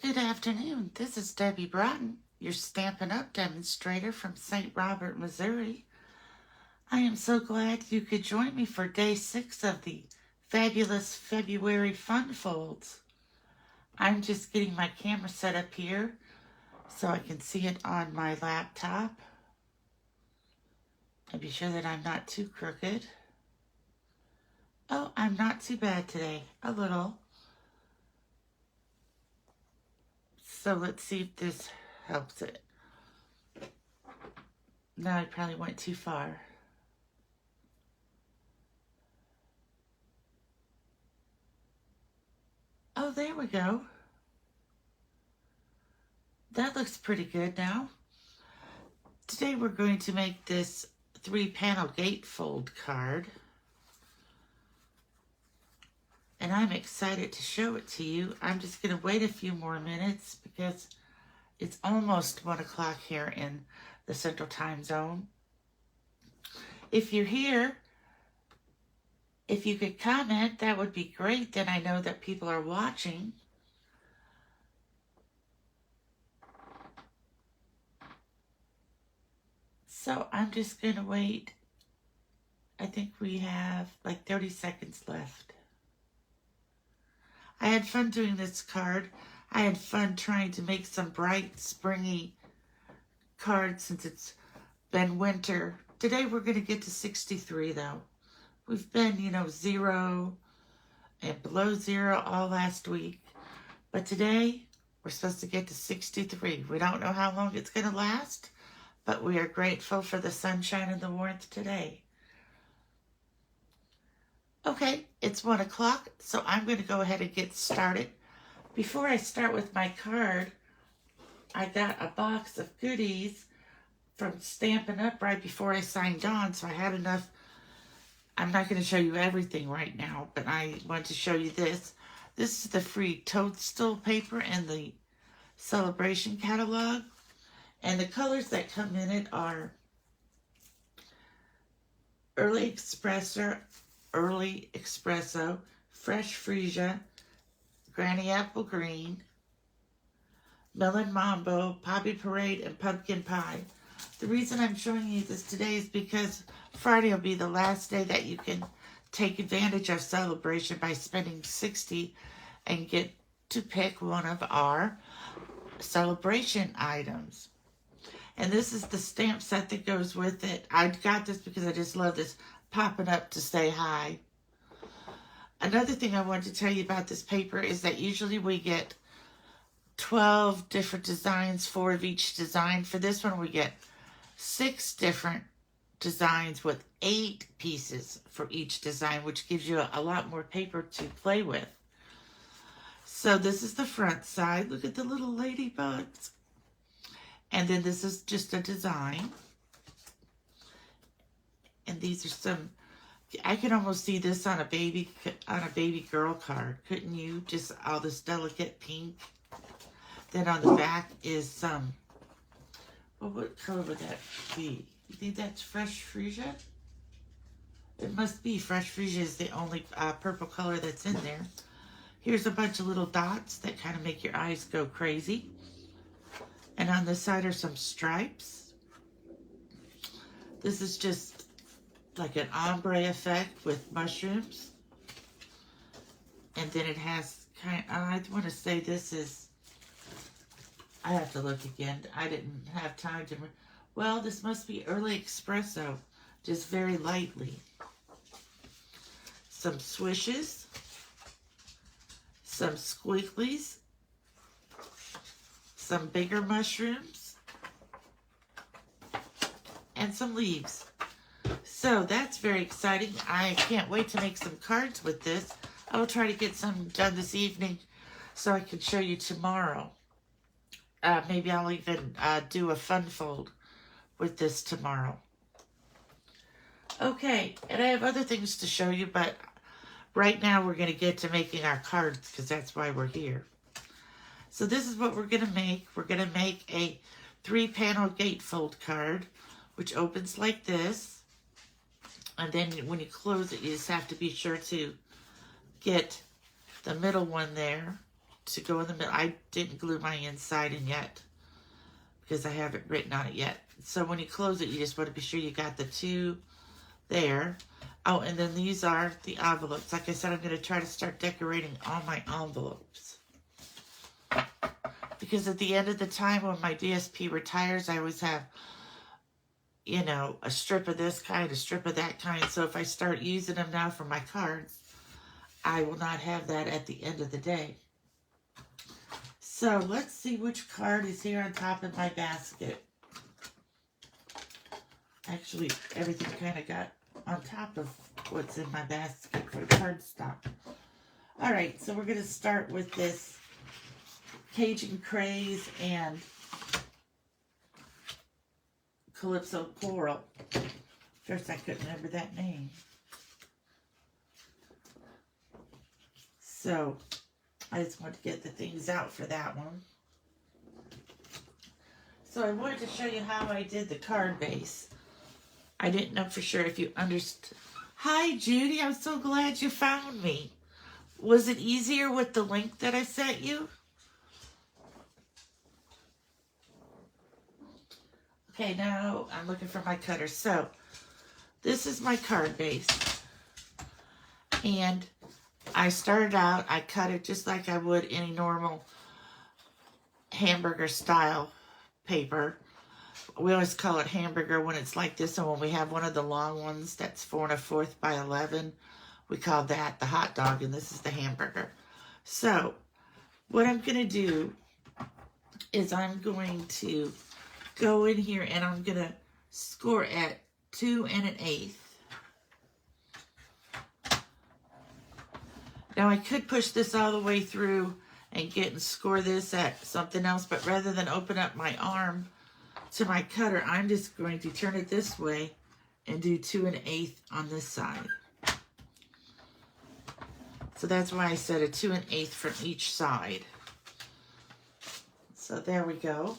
Good afternoon. This is Debbie Broughton, your Stampin' Up! Demonstrator from St. Robert, Missouri. I am so glad you could join me for day 6 of the fabulous February Fun Folds. I'm just getting my camera set up here so I can see it on my laptop. And be sure that I'm not too crooked. Oh, I'm not too bad today. A little. So let's see if this helps it. No, I probably went too far. Oh, there we go. That looks pretty good now. Today we're going to make this 3-panel gatefold card. And I'm excited to show it to you. I'm just going to wait a few more minutes because it's almost 1 o'clock here in the Central Time Zone. If you're here, if you could comment, that would be great. Then I know that people are watching. So I'm just going to wait. I think we have like 30 seconds left. I had fun doing this card. I had fun trying to make some bright, springy cards since it's been winter. Today we're going to get to 63 though. We've been, 0 and below 0 all last week. But today we're supposed to get to 63. We don't know how long it's going to last, but we are grateful for the sunshine and the warmth today. Okay, it's 1 o'clock, so I'm going to go ahead and get started. Before I start with my card, I got a box of goodies from Stampin' Up! Right before I signed on, so I had enough. I'm not going to show you everything right now, but I want to show you this. This is the free toadstool paper and the celebration catalog. And the colors that come in it are Early Espresso, Fresh Freesia, Granny Apple Green, Melon Mambo, Poppy Parade, and Pumpkin Pie. The reason I'm showing you this today is because Friday will be the last day that you can take advantage of Celebration by spending $60 and get to pick one of our Celebration items. And this is the stamp set that goes with it. I got this because I just love this popping up to say hi. Another thing I wanted to tell you about this paper is that usually we get 12 different designs, 4 of each design. For this one, we get 6 different designs with 8 pieces for each design, which gives you a lot more paper to play with. So this is the front side. Look at the little ladybugs. And then this is just a design. And these are some, I can almost see this on a baby girl card, couldn't you? Just all this delicate pink. Then on the back is some, well, what color would that be? You think that's Fresh Freesia? It must be. Fresh Freesia is the only purple color that's in there. Here's a bunch of little dots that kind of make your eyes go crazy. And on this side are some stripes. This is just like an ombre effect with mushrooms. And then it has I want to say this is, I have to look again. I didn't have time to, well, this must be Early Espresso, just very lightly. Some swishes, some squiggles, some bigger mushrooms, and some leaves. So that's very exciting. I can't wait to make some cards with this. I will try to get some done this evening so I can show you tomorrow. Maybe I'll even do a fun fold with this tomorrow. Okay, and I have other things to show you, but right now we're going to get to making our cards because that's why we're here. So this is what we're going to make. We're going to make a 3-panel gatefold card, which opens like this. And then when you close it, you just have to be sure to get the middle one there. to go in the middle. I didn't glue my inside in yet because I haven't written on it yet. So when you close it, you just want to be sure you got the two there. Oh, and then these are the envelopes. Like I said, I'm going to try to start decorating all my envelopes. Because at the end of the time when my DSP retires, I always have, you know, a strip of this kind, a strip of that kind. So if I start using them now for my cards, I will not have that at the end of the day. So let's see which card is here on top of my basket. Actually, everything kind of got on top of what's in my basket for cardstock. All right, so we're going to start with this Cajun Craze and Calypso Coral. First, I couldn't remember that name. So, I just wanted to get the things out for that one. So, I wanted to show you how I did the card base. I didn't know for sure if you understood. Hi, Judy. I'm so glad you found me. Was it easier with the link that I sent you? Okay, now I'm looking for my cutter. So, this is my card base. And I started out, I cut it just like I would any normal hamburger style paper. We always call it hamburger when it's like this, and when we have one of the long ones that's 4 1/4 by 11, we call that the hot dog, and this is the hamburger. So, what I'm going to do is I'm going to go in here and I'm going to score at 2 1/8. Now, I could push this all the way through and get and score this at something else, but rather than open up my arm to my cutter, I'm just going to turn it this way and do 2 1/8 on this side. So that's why I said a 2 1/8 from each side. So there we go.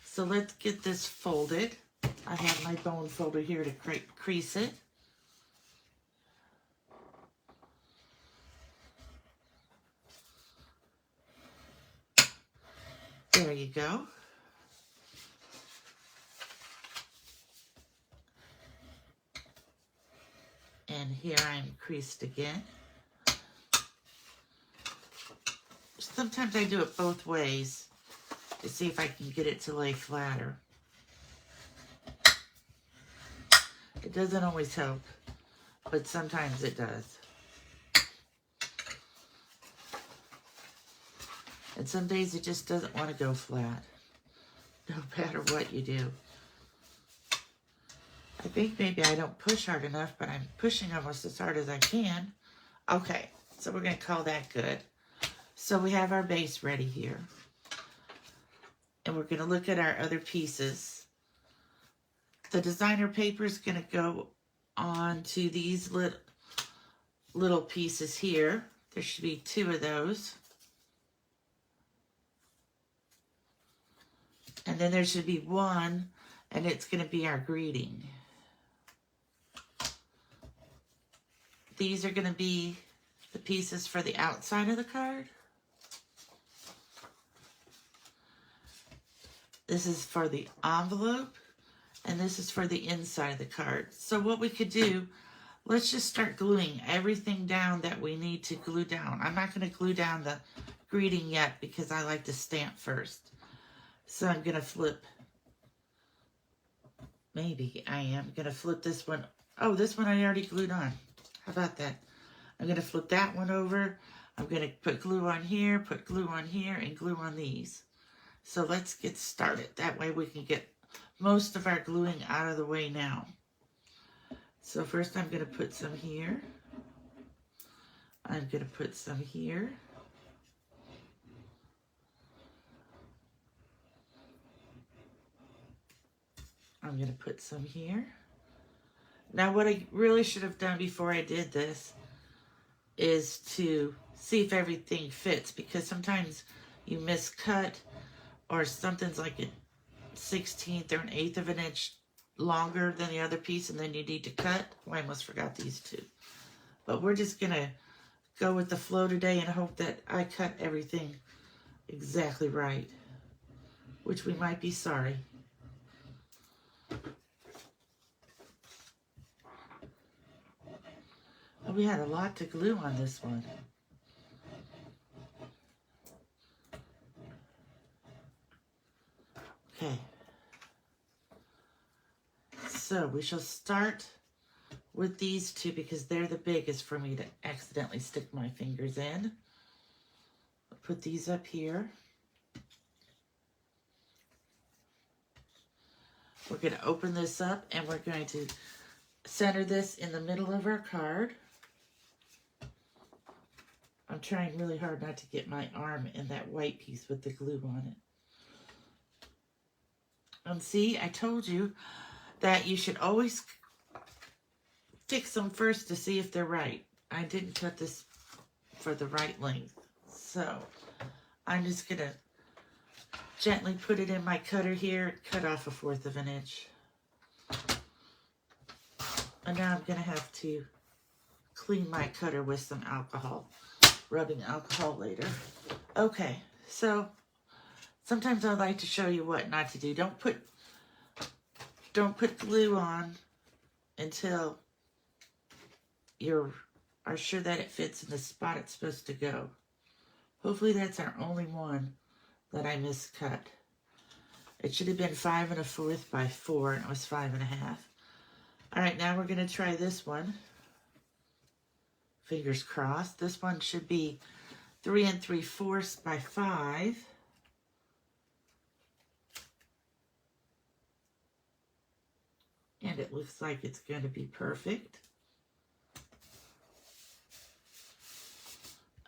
So let's get this folded. I have my bone folder here to crease it. There you go. And here I'm creased again. Sometimes I do it both ways to see if I can get it to lay flatter. It doesn't always help, but sometimes it does. And some days it just doesn't want to go flat, no matter what you do. I think maybe I don't push hard enough, but I'm pushing almost as hard as I can. Okay, so we're going to call that good. So we have our base ready here. And we're going to look at our other pieces. The designer paper is going to go on to these little pieces here. There should be 2 of those. And then there should be 1, and it's going to be our greeting. These are going to be the pieces for the outside of the card. This is for the envelope, and this is for the inside of the card. So what we could do, let's just start gluing everything down that we need to glue down. I'm not going to glue down the greeting yet because I like to stamp first. So I'm going to flip, maybe I am going to flip this one. Oh, this one I already glued on. How about that? I'm going to flip that one over. I'm going to put glue on here, put glue on here, and glue on these. So let's get started. That way we can get most of our gluing out of the way now. So first I'm going to put some here. I'm going to put some here. I'm going to put some here. Now what I really should have done before I did this is to see if everything fits, because sometimes you miscut or something's like a 1/16 or an 1/8 of an inch longer than the other piece and then you need to cut. Oh, I almost forgot these 2. But we're just going to go with the flow today and hope that I cut everything exactly right, which we might be sorry. Well, we had a lot to glue on this one. Okay. So we shall start with these two because they're the biggest for me to accidentally stick my fingers in. I'll put these up here. We're going to open this up and we're going to center this in the middle of our card. I'm trying really hard not to get my arm in that white piece with the glue on it. And see, I told you that you should always fix them first to see if they're right. I didn't cut this for the right length. So I'm just going to gently put it in my cutter here, cut off 1/4 of an inch. And now I'm going to have to clean my cutter with some alcohol, rubbing alcohol later. Okay, so sometimes I like to show you what not to do. Don't put glue on until you are sure that it fits in the spot it's supposed to go. Hopefully that's our only one that I miscut. It should have been 5 1/4 by 4, and it was 5 1/2. All right, now we're going to try this one. Fingers crossed. This one should be 3 3/4 by 5. And it looks like it's going to be perfect.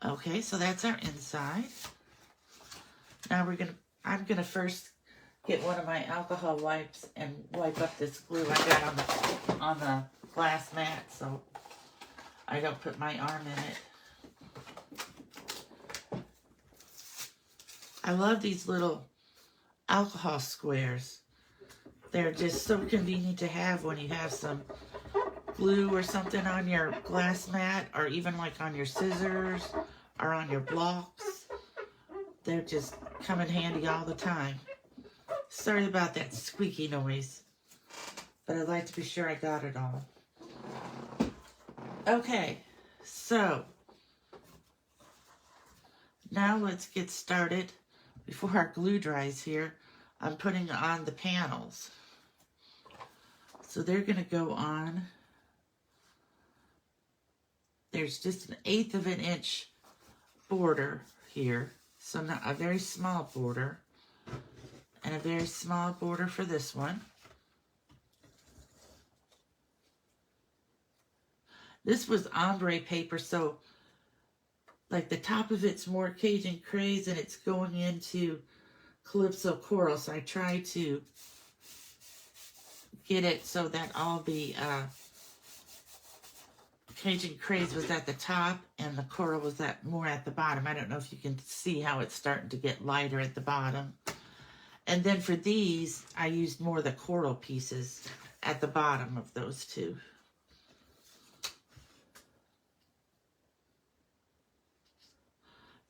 Okay, so that's our inside. Now I'm gonna first get one of my alcohol wipes and wipe up this glue I got on the glass mat so I don't put my arm in it. I love these little alcohol squares. They're just so convenient to have when you have some glue or something on your glass mat, or even like on your scissors or on your blocks. They're just come in handy all the time. Sorry about that squeaky noise, but I'd like to be sure I got it all. Okay, so now let's get started. Before our glue dries here, I'm putting on the panels. So they're going to go on. There's just 1/8 of an inch border here. So not a very small border. And a very small border for this one. This was ombre paper, so like the top of it's more Cajun Craze and it's going into Calypso Coral. So I tried to get it so that all the Cajun Craze was at the top and the coral was more at the bottom. I don't know if you can see how it's starting to get lighter at the bottom. And then for these, I used more of the coral pieces at the bottom of those two.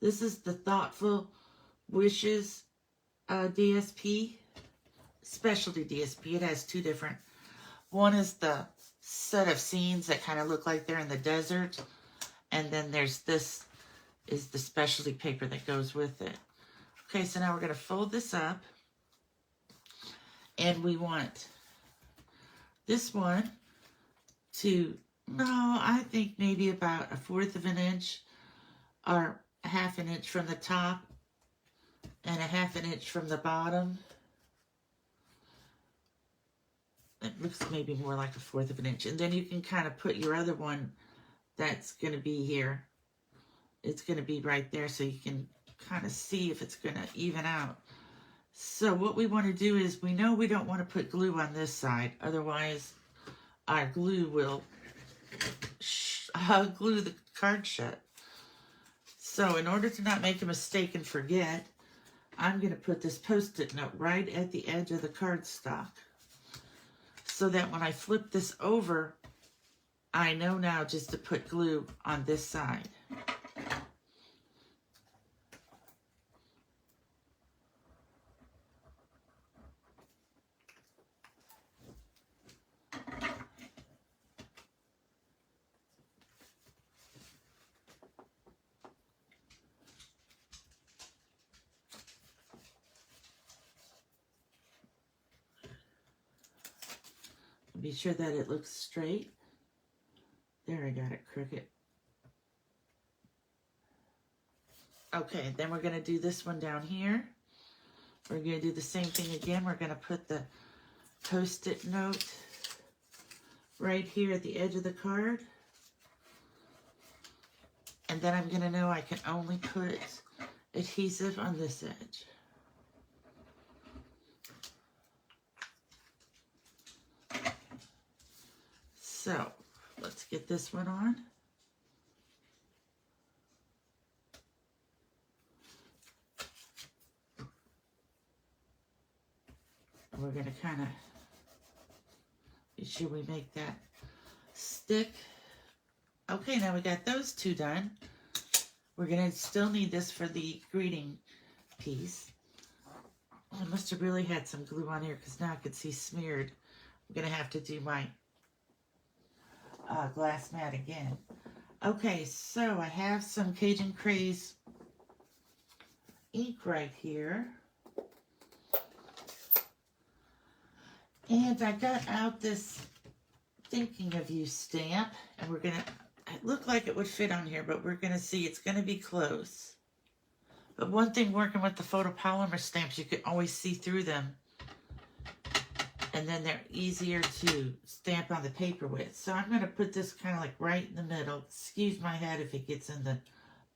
This is the Thoughtful Wishes DSP, specialty DSP. It has 2 different. One is the set of scenes that kind of look like they're in the desert. And then there's this is the specialty paper that goes with it. Okay, so now we're going to fold this up. And we want this one to, I think maybe about 1/4 of an inch or 1/2 an inch from the top and 1/2 an inch from the bottom. It looks maybe more like 1/4 of an inch. And then you can kind of put your other one that's going to be here. It's going to be right there so you can kind of see if it's going to even out. So what we want to do is, we know we don't want to put glue on this side. Otherwise, our glue will glue the card shut. So in order to not make a mistake and forget, I'm going to put this Post-it note right at the edge of the cardstock. So that when I flip this over, I know now just to put glue on this side. Be sure that it looks straight. There, I got it crooked. Okay, then we're going to do this one down here. We're going to do the same thing again. We're going to put the Post-it note right here at the edge of the card. And then I'm going to know I can only put adhesive on this edge. So, let's get this one on. And we're going to kind of be sure we make that stick. Okay, now we got those two done. We're going to still need this for the greeting piece. I must have really had some glue on here because now I can see smeared. I'm going to have to do my glass mat again. Okay, so I have some Cajun Craze ink right here. And I got out this Thinking of You stamp, and we're going to, it looked like it would fit on here, but we're going to see it's going to be close. But one thing working with the photopolymer stamps, you can always see through them. And then they're easier to stamp on the paper with. So I'm going to put this kind of like right in the middle. Excuse my head if it gets in the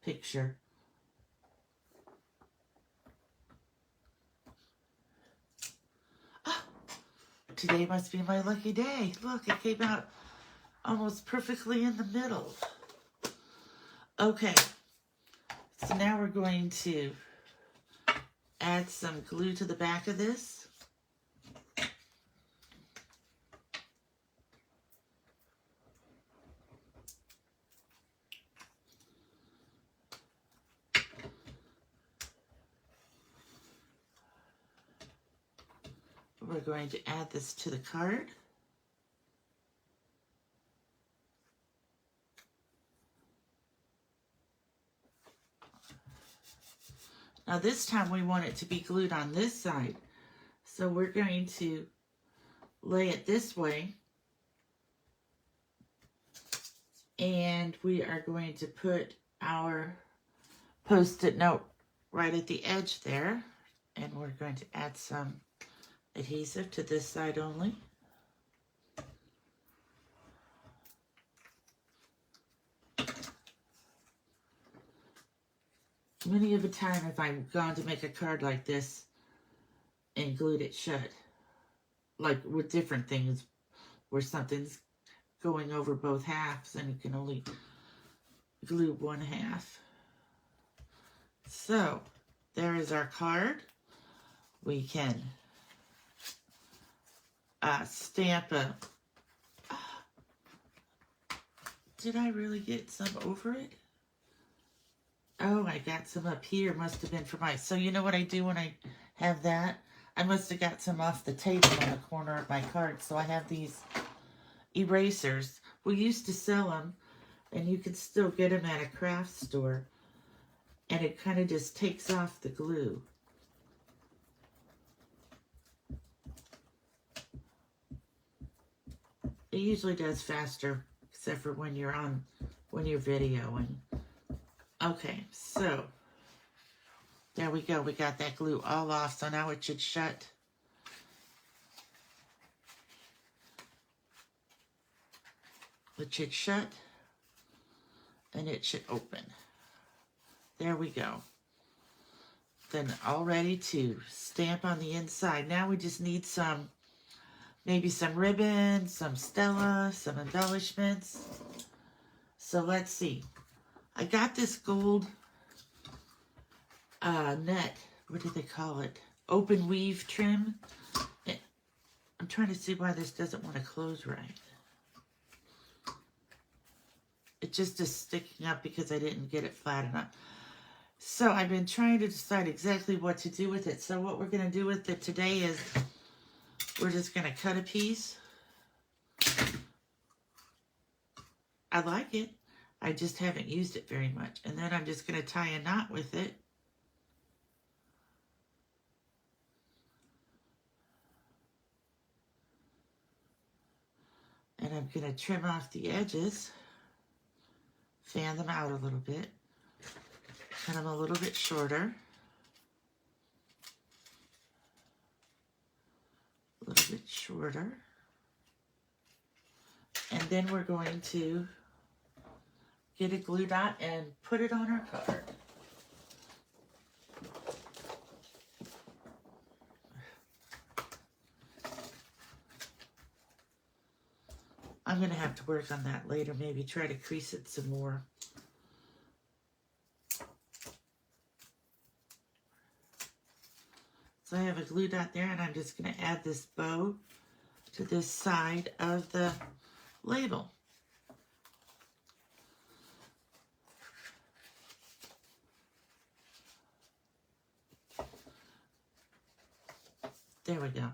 picture. Today must be my lucky day. Look, it came out almost perfectly in the middle. Okay, so now we're going to add some glue to the back of this. We're going to add this to the card. Now this time we want it to be glued on this side. So we're going to lay it this way. And we are going to put our Post-it note right at the edge there. And we're going to add some adhesive to this side only. Many of the time if I've gone to make a card like this and glued it shut, like with different things where something's going over both halves and you can only glue one half. So there is our card. We can stamp a... Did I really get some over it? Oh, I got some up here. Must have been for my... So you know what I do when I have that? I must have got some off the table in the corner of my card. So I have these erasers. We used to sell them, and you can still get them at a craft store. And it kind of just takes off the glue. It usually does faster, except for when you're videoing. Okay, so there we go. We got that glue all off, so now it should shut. It should shut, and it should open. There we go. Then all ready to stamp on the inside. Now we just need some, maybe some ribbon, some Stella, some embellishments. So let's see. I got this gold net. What do they call it? Open weave trim. I'm trying to see why this doesn't want to close right. It just is sticking up because I didn't get it flat enough. So I've been trying to decide exactly what to do with it. So what we're going to do with it today is we're just going to cut a piece. I like it. I just haven't used it very much. And then I'm just going to tie a knot with it. And I'm going to trim off the edges, fan them out a little bit, cut them a little bit shorter, a little bit shorter. And then we're going to get a glue dot and put it on our card. I'm going to have to work on that later, maybe try to crease it some more. So I have a glue dot there, and I'm just going to add this bow to this side of the label. There we go.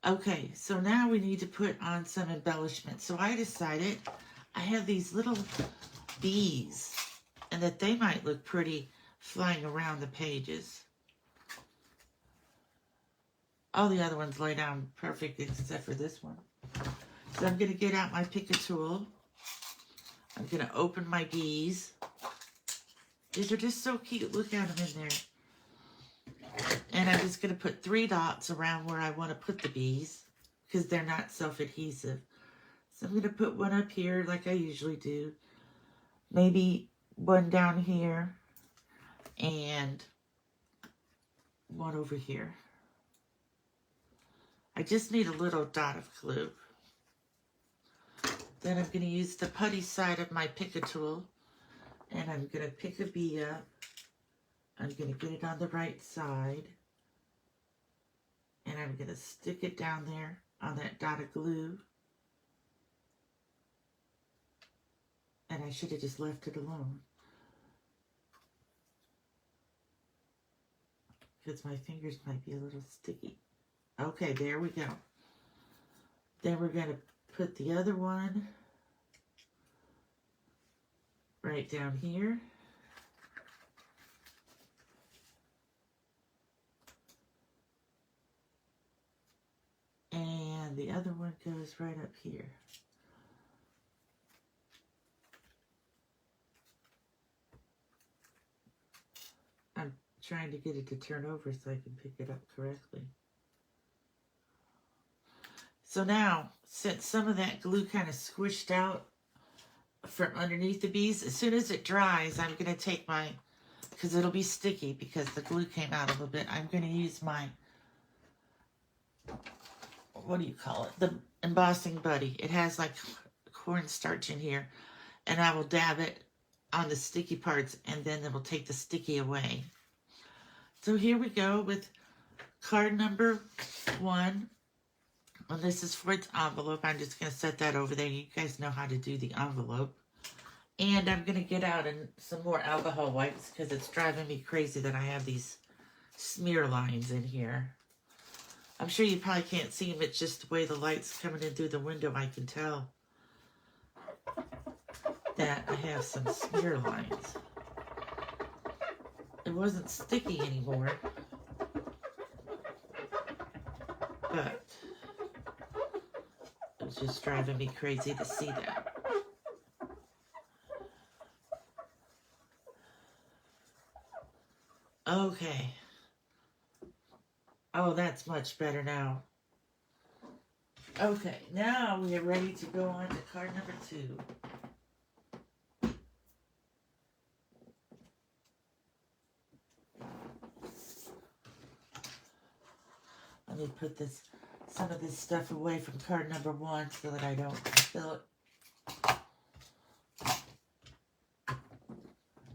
Okay, so now we need to put on some embellishment. So I decided I have these little bees, and that they might look pretty flying around the pages. All the other ones lay down perfect except for this one. So I'm going to get out my pick a tool. I'm going to open my bees. These are just so cute. Look at them in there. And I'm just going to put 3 dots around where I want to put the bees because they're not self-adhesive. So I'm going to put one up here like I usually do. Maybe one down here and one over here. I just need a little dot of glue. Then I'm going to use the putty side of my pick a tool, and I'm going to pick a bee up. I'm going to get it on the right side, and I'm going to stick it down there on that dot of glue. And I should have just left it alone, because my fingers might be a little sticky. Okay, there we go. Then we're going to put the other one right down here. And the other one goes right up here. I'm trying to get it to turn over so I can pick it up correctly. So now, since some of that glue kind of squished out from underneath the bees, as soon as it dries, I'm going to take my, because it'll be sticky because the glue came out a little bit, I'm going to use my, what do you call it? The embossing buddy. It has like cornstarch in here, and I will dab it on the sticky parts, and then it will take the sticky away. So here we go with card number 1. Well, this is for its envelope. I'm just going to set that over there. You guys know how to do the envelope. And I'm going to get out some more alcohol wipes because it's driving me crazy that I have these smear lines in here. I'm sure you probably can't see them. It's just the way the light's coming in through the window. I can tell that I have some smear lines. It wasn't sticky anymore, but it was just driving me crazy to see that. Okay. Oh, that's much better now. Okay, now we are ready to go on to card number 2. Let me put some of this stuff away from card number 1 so that I don't spill it.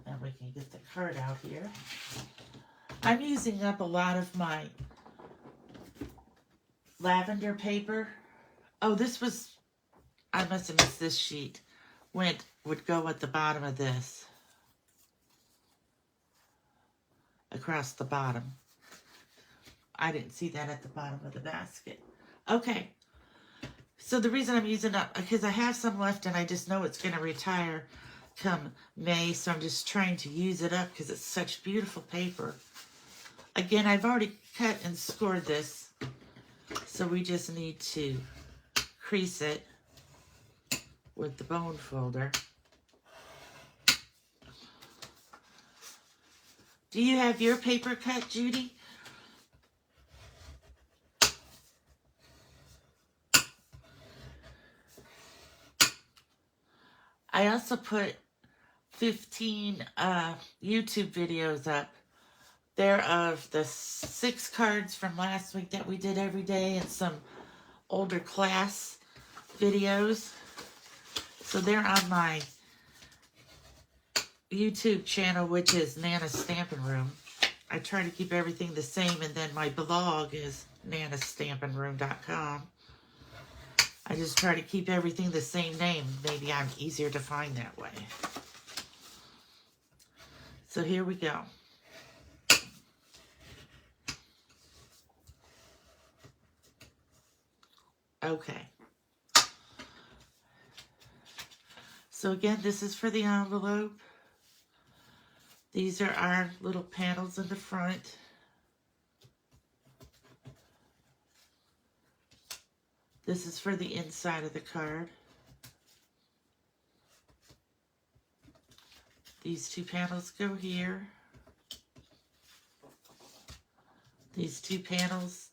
And we can get the card out here. I'm using up a lot of my lavender paper. Oh, this was, I must have missed this sheet. Would go at the bottom of this. Across the bottom. I didn't see that at the bottom of the basket. Okay. So the reason I'm using up, because I have some left and I just know it's going to retire come May. So I'm just trying to use it up because it's such beautiful paper. Again, I've already cut and scored this. So we just need to crease it with the bone folder. Do you have your paper cut, Judy? I also put 15 YouTube videos up. They're of the 6 cards from last week that we did every day and some older class videos. So they're on my YouTube channel, which is Nana's Stampin' Room. I try to keep everything the same, and then my blog is nanastampinroom.com. I just try to keep everything the same name. Maybe I'm easier to find that way. So here we go. Okay. So again, this is for the envelope. These are our little panels in the front. This is for the inside of the card. These 2 panels go here. These 2 panels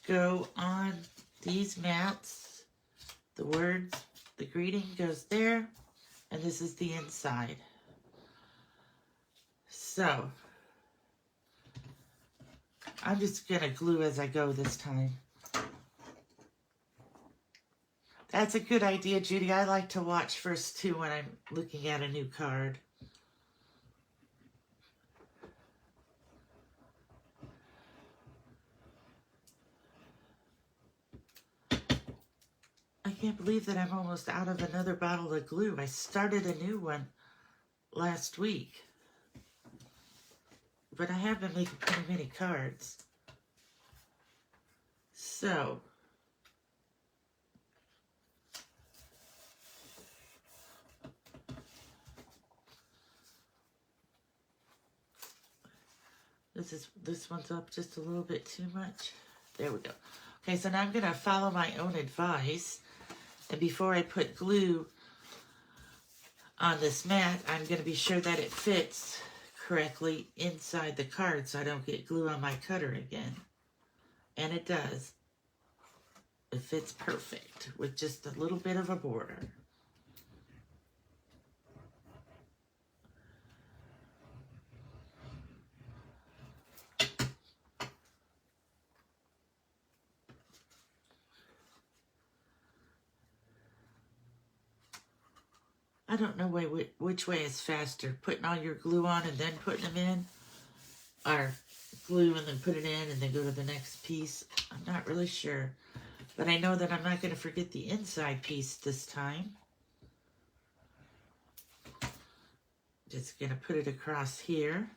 go on these mats. The words, the greeting goes there, and this is the inside. So, I'm just going to glue as I go this time. That's a good idea, Judy. I like to watch first, too, when I'm looking at a new card. I can't believe that I'm almost out of another bottle of glue. I started a new one last week. But I have been making pretty many cards. So, this one's up just a little bit too much. There we go. Okay, so now I'm going to follow my own advice. And before I put glue on this mat, I'm going to be sure that it fits correctly inside the card so I don't get glue on my cutter again. And it does. It fits perfect with just a little bit of a border. I don't know which way is faster, putting all your glue on and then putting them in, or glue and then put it in and then go to the next piece. I'm not really sure, but I know that I'm not going to forget the inside piece this time. Just going to put it across here.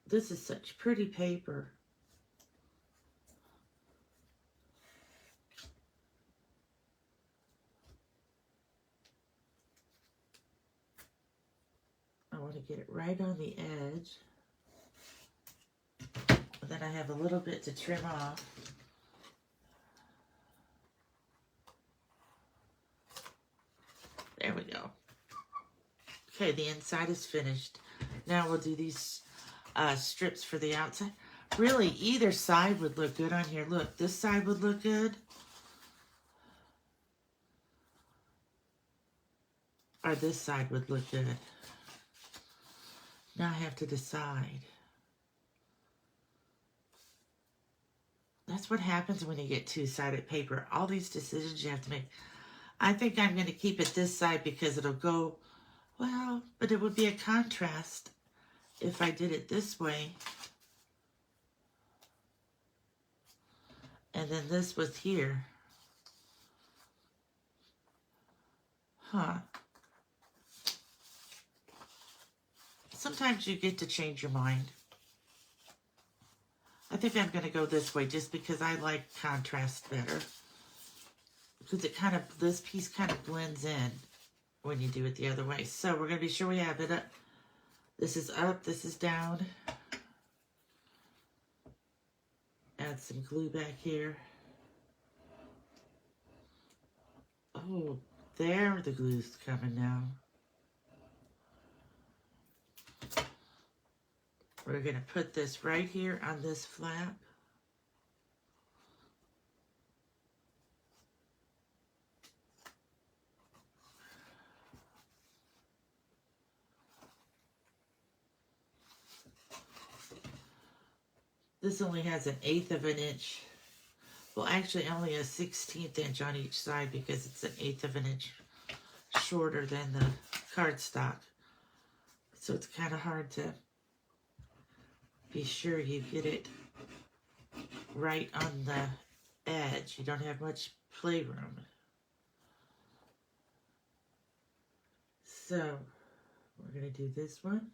This is such pretty paper. I want to get it right on the edge. And then I have a little bit to trim off. There we go. Okay, the inside is finished. Now we'll do these strips for the outside. Really, either side would look good on here. Look, this side would look good. Or this side would look good. Now I have to decide. That's what happens when you get two-sided paper. All these decisions you have to make. I think I'm going to keep it this side because it'll go, well, but it would be a contrast if I did it this way. And then this was here. Huh. Sometimes you get to change your mind. I think I'm going to go this way just because I like contrast better. Because it kind of, this piece kind of blends in when you do it the other way. So we're going to be sure we have it up. This is up, this is down. Add some glue back here. Oh, there the glue's coming now. We're going to put this right here on this flap. This only has 1/8 of an inch. Well, actually only a 1/16 inch on each side because it's 1/8 of an inch shorter than the cardstock. So it's kind of hard to be sure you get it right on the edge. You don't have much playroom. So we're going to do this one.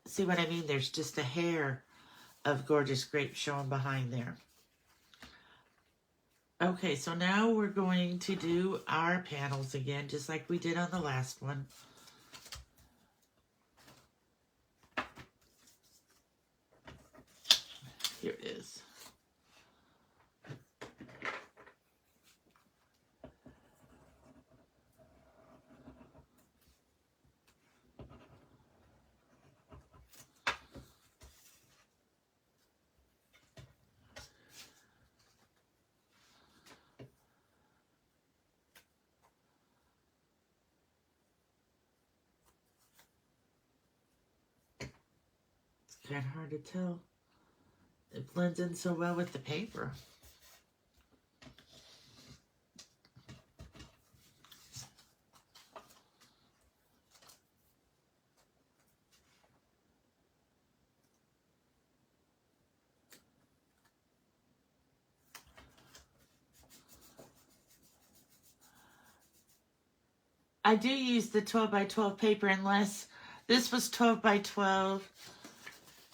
See what I mean? There's just a hair of Gorgeous Grape showing behind there. Okay, so now we're going to do our panels again, just like we did on the last one. Here it is. Kind of hard to tell. It blends in so well with the paper. I do use the 12 by 12 paper unless this was 12 by 12.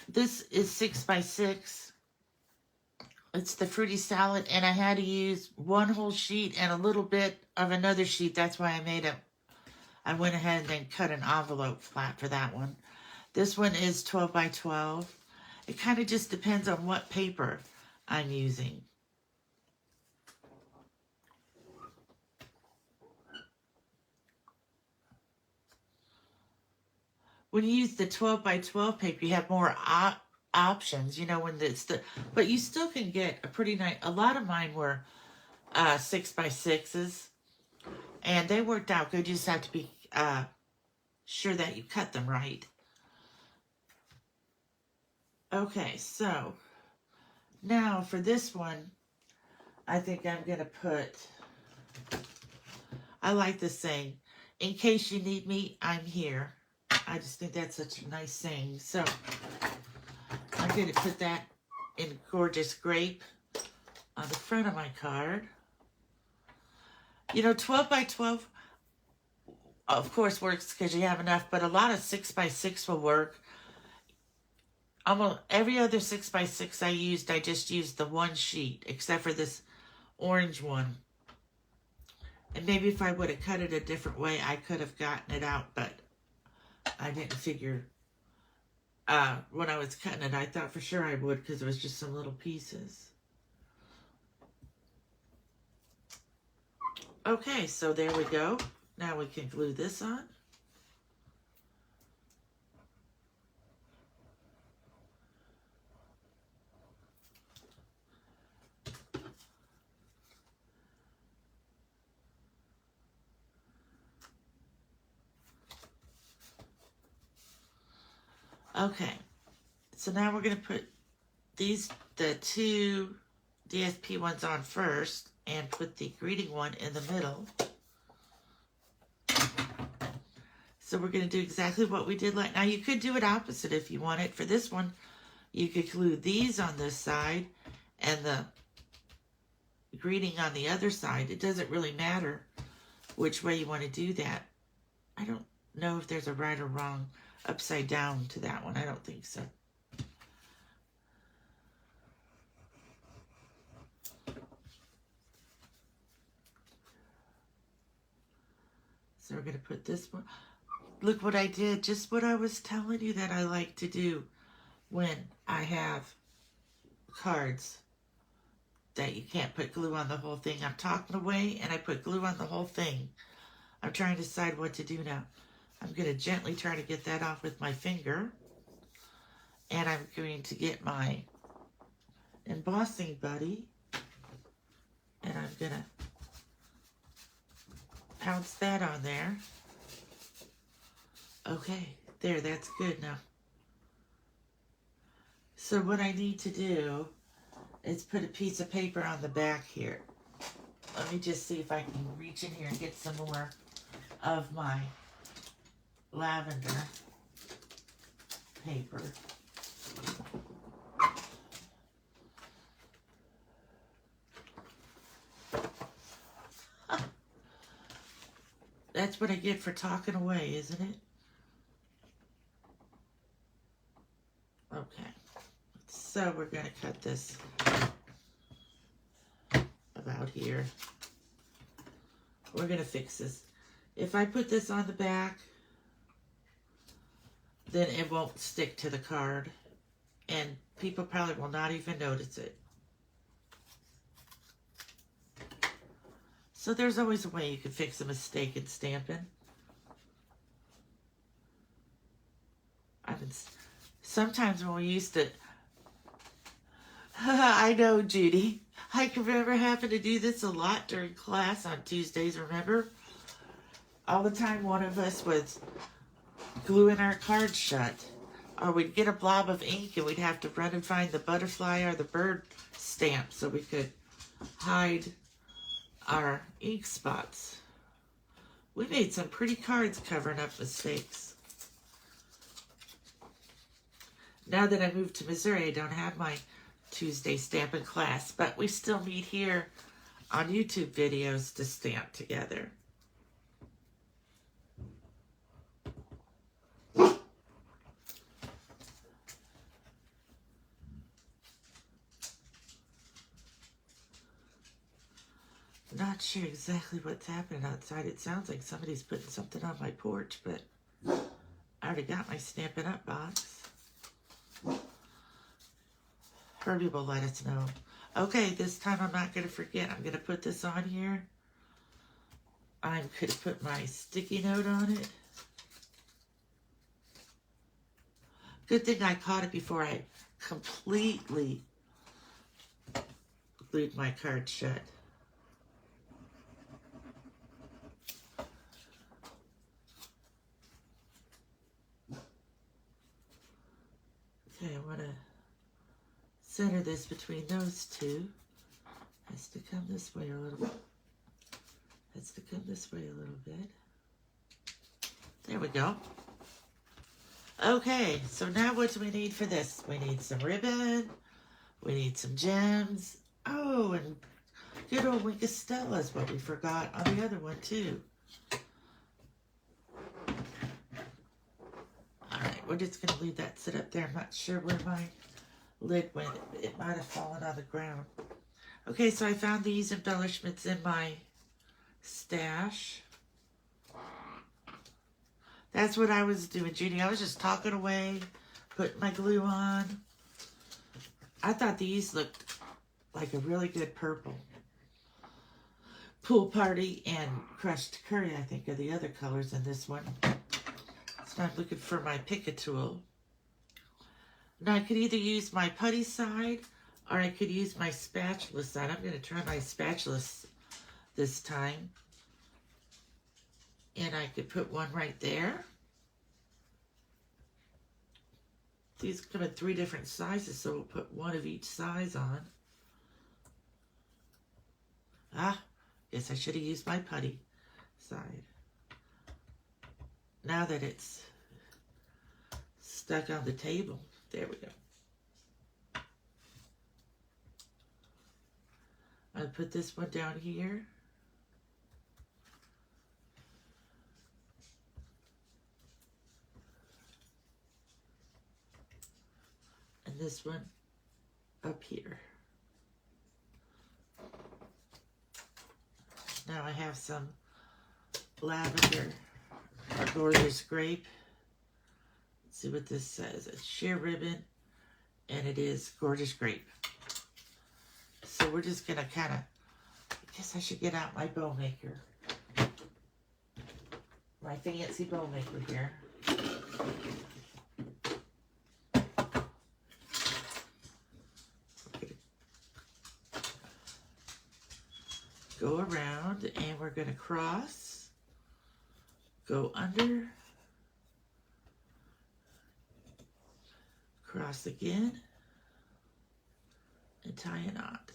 This is 6 by 6. It's the fruity salad, and I had to use one whole sheet and a little bit of another sheet. That's why I went ahead and then cut an envelope flat for that one. This one is 12 by 12. It kind of just depends on what paper I'm using. When you use the 12 by 12 paper, you have more options, you know, but you still can get a pretty nice, a lot of mine were 6 by 6s, and they worked out good. You just have to be sure that you cut them right. Okay, so now for this one, I think I'm going to put, I like this saying, in case you need me, I'm here. I just think that's such a nice saying. So I'm going to put that in Gorgeous Grape on the front of my card. You know, 12 by 12, of course, works because you have enough, but a lot of 6 by 6 will work. Almost every other 6 by 6 I used, I just used the one sheet, except for this orange one. And maybe if I would have cut it a different way, I could have gotten it out, but I didn't figure when I was cutting it. I thought for sure I would because it was just some little pieces. Okay, so there we go. Now we can glue this on. Okay, so now we're going to put the two DSP ones on first and put the greeting one in the middle. So we're going to do exactly what we did now. You could do it opposite if you wanted. For this one, you could glue these on this side and the greeting on the other side. It doesn't really matter which way you want to do that. I don't know if there's a right or wrong upside down to that one. I don't think so. So we're going to put this one. Look what I did. Just what I was telling you that I like to do when I have cards. that you can't put glue on the whole thing. I'm talking away and I put glue on the whole thing. I'm trying to decide what to do now. I'm going to gently try to get that off with my finger. And I'm going to get my embossing buddy. And I'm going to pounce that on there. Okay, there, that's good now. So what I need to do is put a piece of paper on the back here. Let me just see if I can reach in here and get some more of my lavender paper. That's what I get for talking away, isn't it? Okay. So we're going to cut this about here. We're going to fix this. If I put this on the back, then it won't stick to the card. And people probably will not even notice it. So there's always a way you can fix a mistake in stamping. Sometimes when we used to... I know, Judy. I can remember having to do this a lot during class on Tuesdays, remember? All the time one of us was gluing our cards shut. Or we'd get a blob of ink and we'd have to run and find the butterfly or the bird stamp so we could hide our ink spots. We made some pretty cards covering up mistakes. Now that I moved to Missouri, I don't have my Tuesday stamping class, but we still meet here on YouTube videos to stamp together. Not sure exactly what's happening outside. It sounds like somebody's putting something on my porch, but I already got my Stampin' Up box. Herbie will let us know. Okay, this time I'm not going to forget. I'm going to put this on here. I'm going to put my sticky note on it. Good thing I caught it before I completely glued my card shut. Okay, I want to center this between those two. Has to come this way a little bit. Has to come this way a little bit. There we go. Okay, so now what do we need for this? We need some ribbon. We need some gems. Oh, and good old Wink of Stella is what we forgot on the other one too. Alright, we're just going to leave that sit up there. I'm not sure where my lid went. It might have fallen on the ground. Okay, so I found these embellishments in my stash. That's what I was doing, Judy. I was just talking away, putting my glue on. I thought these looked like a really good purple. Pool Party and Crushed Curry, I think, are the other colors in this one. So I'm looking for my pick-a tool. Now, I could either use my putty side or I could use my spatula side. I'm going to try my spatula this time. And I could put one right there. These come in 3 different sizes, so we'll put one of each size on. Ah, yes, I should have used my putty side. Now that it's stuck on the table, there we go. I'll put this one down here. And this one up here. Now I have some lavender or gorgeous grape. Let's see what this says. It's sheer ribbon and it is gorgeous grape. So we're just going to kind of, I guess I should get out my bow maker. My fancy bow maker here. Go around and we're going to cross, go under, cross again, and tie a knot.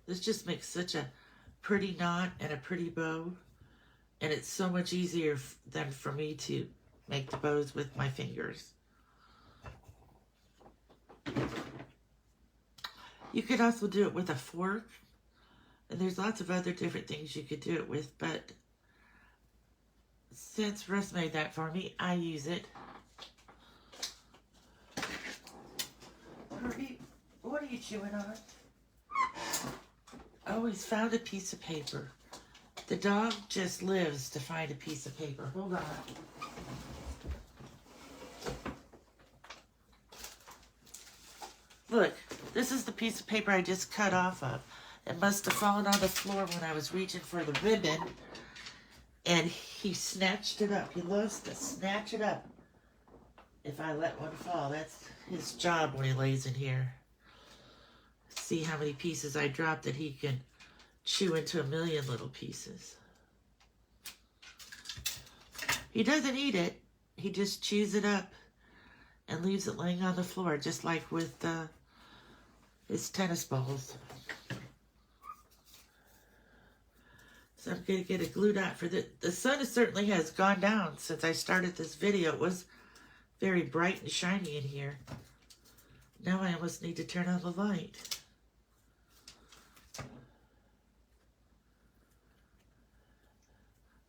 This just makes such a pretty knot and a pretty bow, and it's so much easier than for me to make the bows with my fingers. You could also do it with a fork, and there's lots of other different things you could do it with, but since Russ made that for me, I use it. Herbie, what are you chewing on? I always found a piece of paper. The dog just lives to find a piece of paper. Hold on. Look, this is the piece of paper I just cut off of. It must have fallen on the floor when I was reaching for the ribbon, and he snatched it up. He loves to snatch it up if I let one fall. That's his job when he lays in here. See how many pieces I dropped that he can chew into a million little pieces. He doesn't eat it. He just chews it up and leaves it laying on the floor, just like with his tennis balls. So I'm going to get a glue dot for this. The sun certainly has gone down since I started this video. It was very bright and shiny in here. Now I almost need to turn on the light.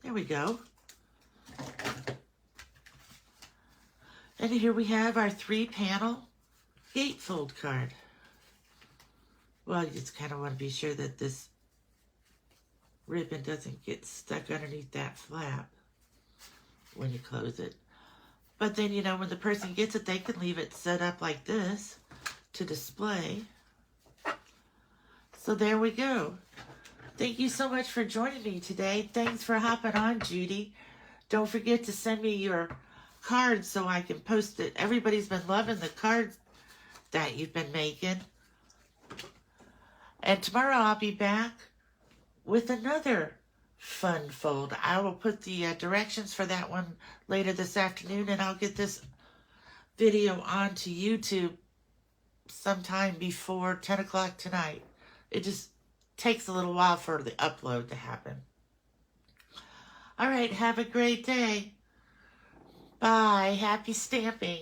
There we go. And here we have our 3-panel gatefold card. Well, you just kind of want to be sure that this ribbon doesn't get stuck underneath that flap when you close it. But then, you know, when the person gets it, they can leave it set up like this to display. So there we go. Thank you so much for joining me today. Thanks for hopping on, Judy. Don't forget to send me your cards so I can post it. Everybody's been loving the cards that you've been making. And tomorrow I'll be back with another fun fold. I will put the directions for that one later this afternoon, and I'll get this video onto YouTube sometime before 10 o'clock tonight. It just takes a little while for the upload to happen. All right, have a great day. Bye. Happy stamping.